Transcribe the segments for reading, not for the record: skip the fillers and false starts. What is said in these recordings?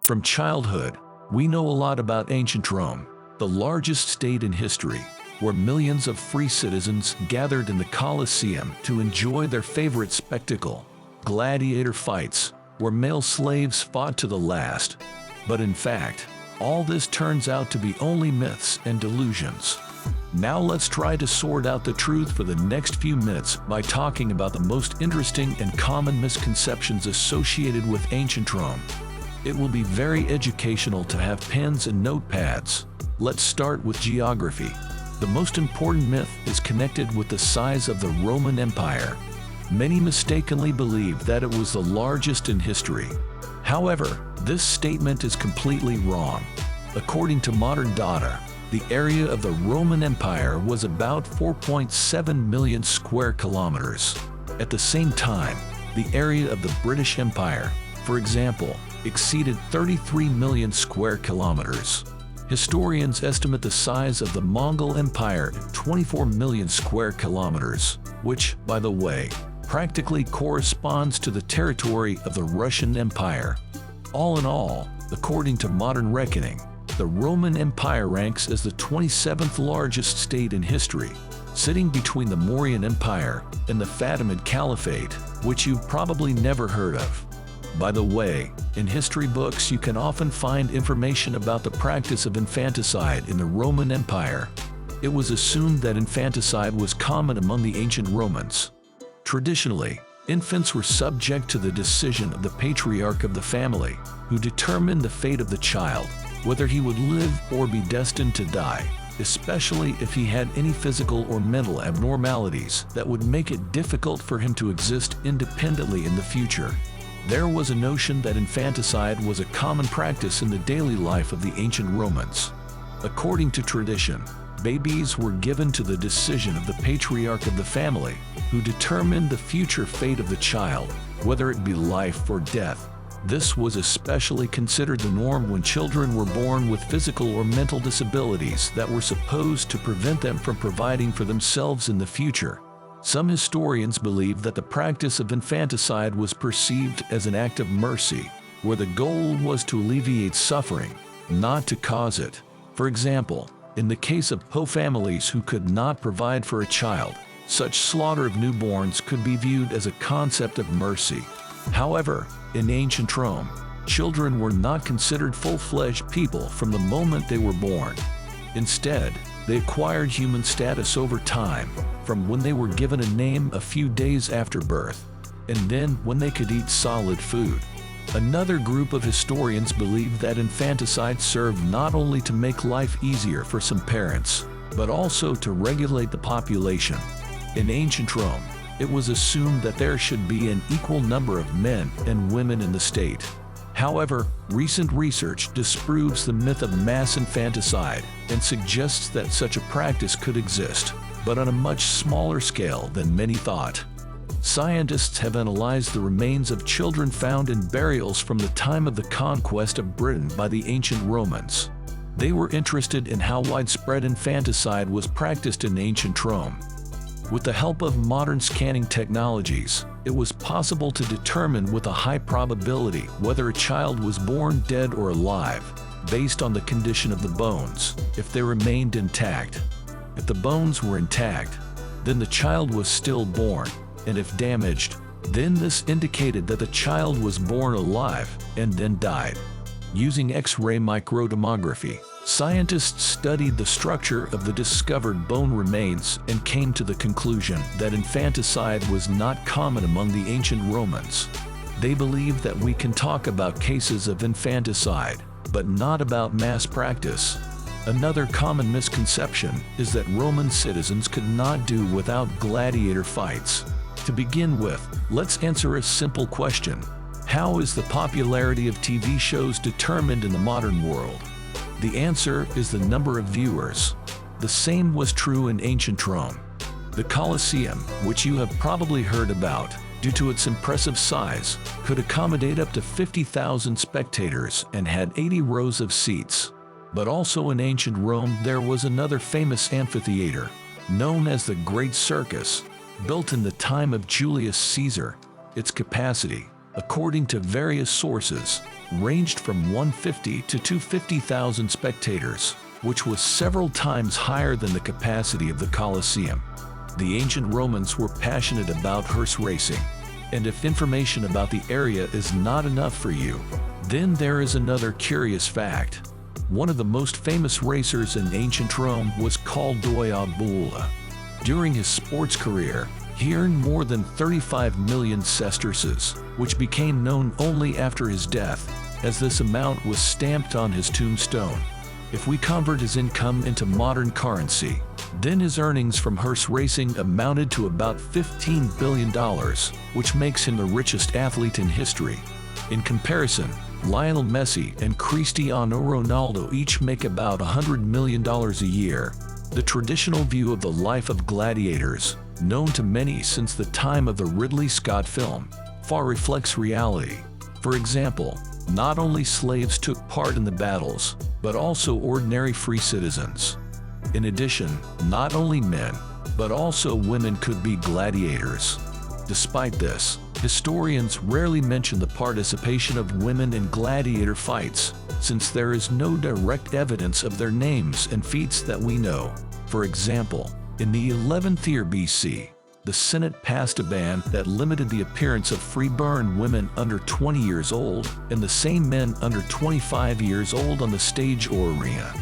From childhood, we know a lot about ancient Rome, the largest state in history, where millions of free citizens gathered in the Colosseum to enjoy their favorite spectacle, gladiator fights, where male slaves fought to the last. But in fact, all this turns out to be only myths and delusions. Now let's try to sort out the truth for the next few minutes by talking about the most interesting and common misconceptions associated with ancient Rome. It will be very educational to have pens and notepads. Let's start with geography. The most important myth is connected with the size of the Roman Empire. Many mistakenly believe that it was the largest in history. However, this statement is completely wrong. According to modern data, the area of the Roman Empire was about 4.7 million square kilometers. At the same time, the area of the British Empire, for example, exceeded 33 million square kilometers. Historians estimate the size of the Mongol Empire at 24 million square kilometers, which, by the way, practically corresponds to the territory of the Russian Empire. All in all, according to modern reckoning, the Roman Empire ranks as the 27th largest state in history, sitting between the Mauryan Empire and the Fatimid Caliphate, which you've probably never heard of. By the way, in history books you can often find information about the practice of infanticide in the Roman Empire. It was assumed that infanticide was common among the ancient Romans. Traditionally, infants were subject to the decision of the patriarch of the family, who determined the fate of the child, whether he would live or be destined to die, especially if he had any physical or mental abnormalities that would make it difficult for him to exist independently in the future. There was a notion that infanticide was a common practice in the daily life of the ancient Romans. According to tradition, babies were given to the decision of the patriarch of the family, who determined the future fate of the child, whether it be life or death. This was especially considered the norm when children were born with physical or mental disabilities that were supposed to prevent them from providing for themselves in the future. Some historians believe that the practice of infanticide was perceived as an act of mercy, where the goal was to alleviate suffering, not to cause it. For example, in the case of poor families who could not provide for a child, such slaughter of newborns could be viewed as a concept of mercy. However, in ancient Rome, children were not considered full-fledged people from the moment they were born. Instead, they acquired human status over time, from when they were given a name a few days after birth, and then when they could eat solid food. Another group of historians believe that infanticide served not only to make life easier for some parents, but also to regulate the population. In ancient Rome, it was assumed that there should be an equal number of men and women in the state. However, recent research disproves the myth of mass infanticide and suggests that such a practice could exist, but on a much smaller scale than many thought. Scientists have analyzed the remains of children found in burials from the time of the conquest of Britain by the ancient Romans. They were interested in how widespread infanticide was practiced in ancient Rome. With the help of modern scanning technologies, it was possible to determine with a high probability whether a child was born dead or alive, based on the condition of the bones, if they remained intact. If the bones were intact, then the child was still born, and if damaged, then this indicated that the child was born alive and then died. Using X-ray microtomography, scientists studied the structure of the discovered bone remains and came to the conclusion that infanticide was not common among the ancient Romans. They believe that we can talk about cases of infanticide, but not about mass practice. Another common misconception is that Roman citizens could not do without gladiator fights. To begin with, let's answer a simple question. How is the popularity of TV shows determined in the modern world? The answer is the number of viewers. The same was true in ancient Rome. The Colosseum, which you have probably heard about, due to its impressive size, could accommodate up to 50,000 spectators and had 80 rows of seats. But also in ancient Rome there was another famous amphitheater, known as the Great Circus, built in the time of Julius Caesar. Its capacity, according to various sources, ranged from 150 to 250,000 spectators, which was several times higher than the capacity of the Colosseum. The ancient Romans were passionate about horse racing, and if information about the area is not enough for you, then there is another curious fact. One of the most famous racers in ancient Rome was called Bulla. During his sports career, he earned more than 35 million sesterces, which became known only after his death, as this amount was stamped on his tombstone. If we convert his income into modern currency, then his earnings from horse racing amounted to about $15 billion, which makes him the richest athlete in history. In comparison, Lionel Messi and Cristiano Ronaldo each make about $100 million a year. The traditional view of the life of gladiators, known to many since the time of the Ridley Scott film, far reflects reality. For example, not only slaves took part in the battles, but also ordinary free citizens. In addition, not only men, but also women could be gladiators. Despite this, historians rarely mention the participation of women in gladiator fights, since there is no direct evidence of their names and feats that we know. For example, in the 11th year BC, the Senate passed a ban that limited the appearance of free-born women under 20 years old and the same men under 25 years old on the stage or arena.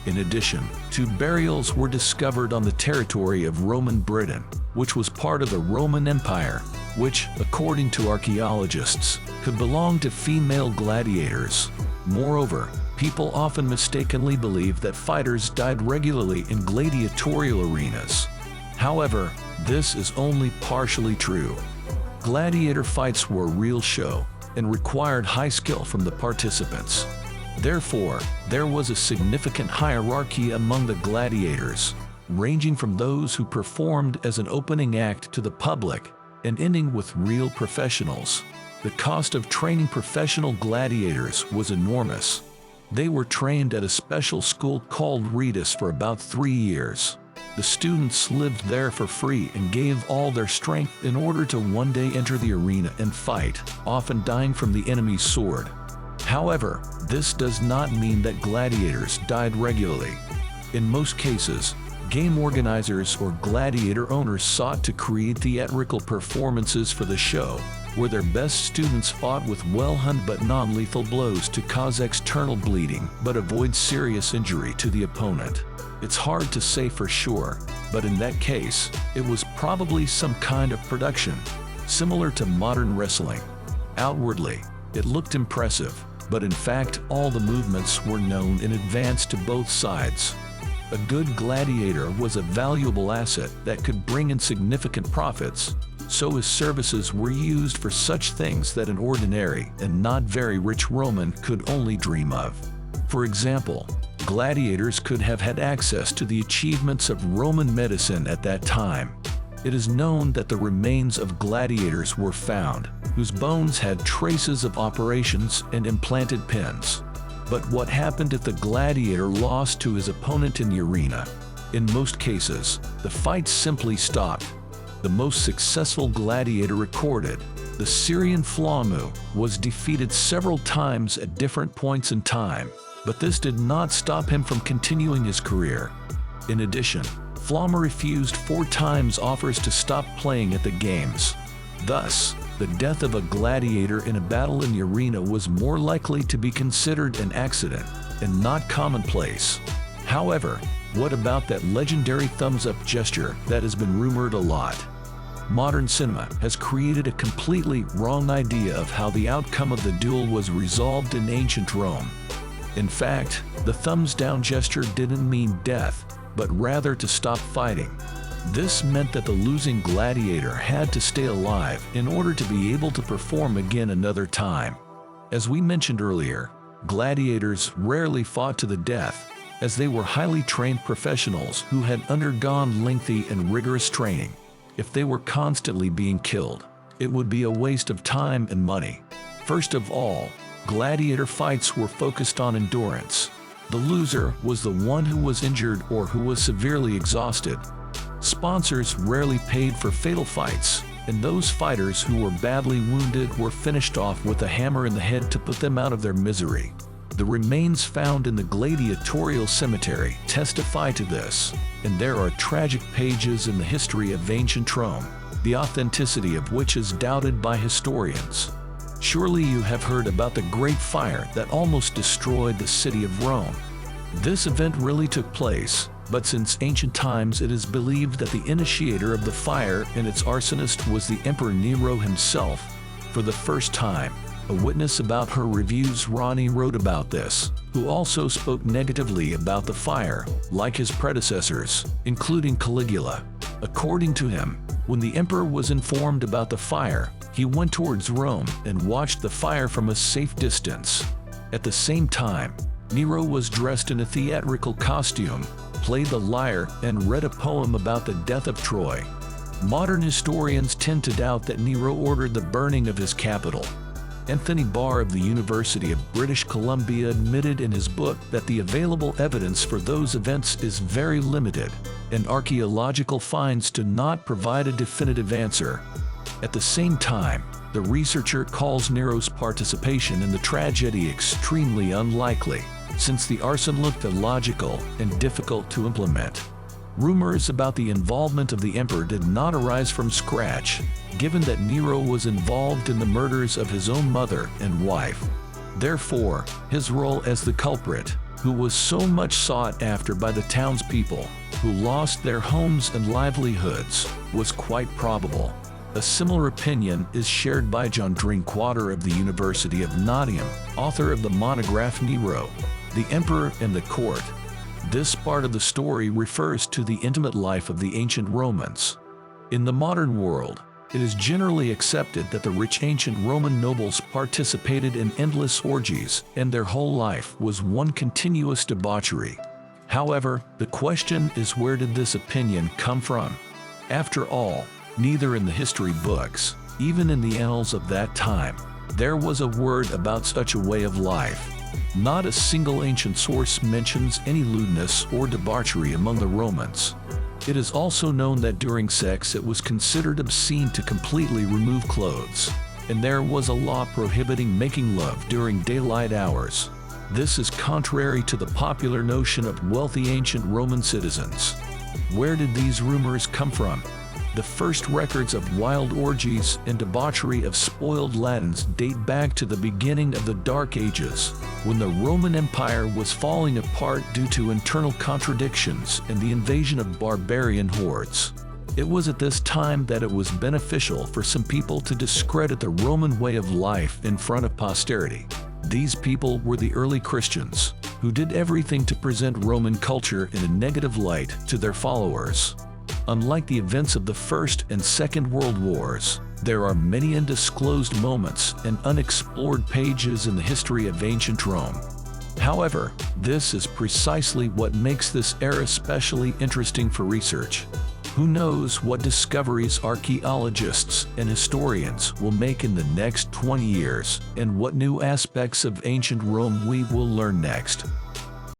In addition, 2 burials were discovered on the territory of Roman Britain, which was part of the Roman Empire, which, according to archaeologists, could belong to female gladiators. Moreover, people often mistakenly believe that fighters died regularly in gladiatorial arenas. However, this is only partially true. Gladiator fights were a real show and required high skill from the participants. Therefore, there was a significant hierarchy among the gladiators, ranging from those who performed as an opening act to the public and ending with real professionals. The cost of training professional gladiators was enormous. They were trained at a special school called Ritus for about 3 years. The students lived there for free and gave all their strength in order to one day enter the arena and fight, often dying from the enemy's sword. However, this does not mean that gladiators died regularly. In most cases, game organizers or gladiator owners sought to create theatrical performances for the show, where their best students fought with well-honed but non-lethal blows to cause external bleeding but avoid serious injury to the opponent. It's hard to say for sure, but in that case, it was probably some kind of production, similar to modern wrestling. Outwardly, it looked impressive, but in fact all the movements were known in advance to both sides. A good gladiator was a valuable asset that could bring in significant profits, so his services were used for such things that an ordinary and not very rich Roman could only dream of. For example, gladiators could have had access to the achievements of Roman medicine at that time. It is known that the remains of gladiators were found, whose bones had traces of operations and implanted pins. But what happened if the gladiator lost to his opponent in the arena? In most cases, the fight simply stopped. The most successful gladiator recorded, the Syrian Flamu, was defeated several times at different points in time, but this did not stop him from continuing his career. In addition, Flamu refused 4 times offers to stop playing at the games. Thus, the death of a gladiator in a battle in the arena was more likely to be considered an accident and not commonplace. However, what about that legendary thumbs-up gesture that has been rumored a lot? Modern cinema has created a completely wrong idea of how the outcome of the duel was resolved in ancient Rome. In fact, the thumbs-down gesture didn't mean death, but rather to stop fighting. This meant that the losing gladiator had to stay alive in order to be able to perform again another time. As we mentioned earlier, gladiators rarely fought to the death, as they were highly trained professionals who had undergone lengthy and rigorous training. If they were constantly being killed, it would be a waste of time and money. First of all, gladiator fights were focused on endurance. The loser was the one who was injured or who was severely exhausted. Sponsors rarely paid for fatal fights, and those fighters who were badly wounded were finished off with a hammer in the head to put them out of their misery. The remains found in the gladiatorial cemetery testify to this, and there are tragic pages in the history of ancient Rome, the authenticity of which is doubted by historians. Surely you have heard about the Great Fire that almost destroyed the city of Rome. This event really took place, but since ancient times it is believed that the initiator of the fire and its arsonist was the Emperor Nero himself. For the first time, a witness about her reviews Ronnie wrote about this, who also spoke negatively about the fire, like his predecessors, including Caligula. According to him, when the emperor was informed about the fire, he went towards Rome and watched the fire from a safe distance. At the same time, Nero was dressed in a theatrical costume, played the lyre, and read a poem about the death of Troy. Modern historians tend to doubt that Nero ordered the burning of his capital. Anthony Barr of the University of British Columbia admitted in his book that the available evidence for those events is very limited, and archaeological finds do not provide a definitive answer. At the same time, the researcher calls Nero's participation in the tragedy extremely unlikely, since the arson looked illogical and difficult to implement. Rumors about the involvement of the emperor did not arise from scratch, given that Nero was involved in the murders of his own mother and wife. Therefore, his role as the culprit, who was so much sought after by the townspeople, who lost their homes and livelihoods, was quite probable. A similar opinion is shared by John Drinkwater of the University of Nottingham, author of the monograph Nero, the Emperor and the Court. This part of the story refers to the intimate life of the ancient Romans. In the modern world, it is generally accepted that the rich ancient Roman nobles participated in endless orgies, and their whole life was one continuous debauchery. However, the question is, where did this opinion come from? After all, neither in the history books, even in the annals of that time, there was a word about such a way of life. Not a single ancient source mentions any lewdness or debauchery among the Romans. It is also known that during sex it was considered obscene to completely remove clothes, and there was a law prohibiting making love during daylight hours. This is contrary to the popular notion of wealthy ancient Roman citizens. Where did these rumors come from? The first records of wild orgies and debauchery of spoiled Latins date back to the beginning of the Dark Ages, when the Roman Empire was falling apart due to internal contradictions and the invasion of barbarian hordes. It was at this time that it was beneficial for some people to discredit the Roman way of life in front of posterity. These people were the early Christians, who did everything to present Roman culture in a negative light to their followers. Unlike the events of the First and Second World Wars, there are many undisclosed moments and unexplored pages in the history of ancient Rome. However, this is precisely what makes this era especially interesting for research. Who knows what discoveries archaeologists and historians will make in the next 20 years, and what new aspects of ancient Rome we will learn next.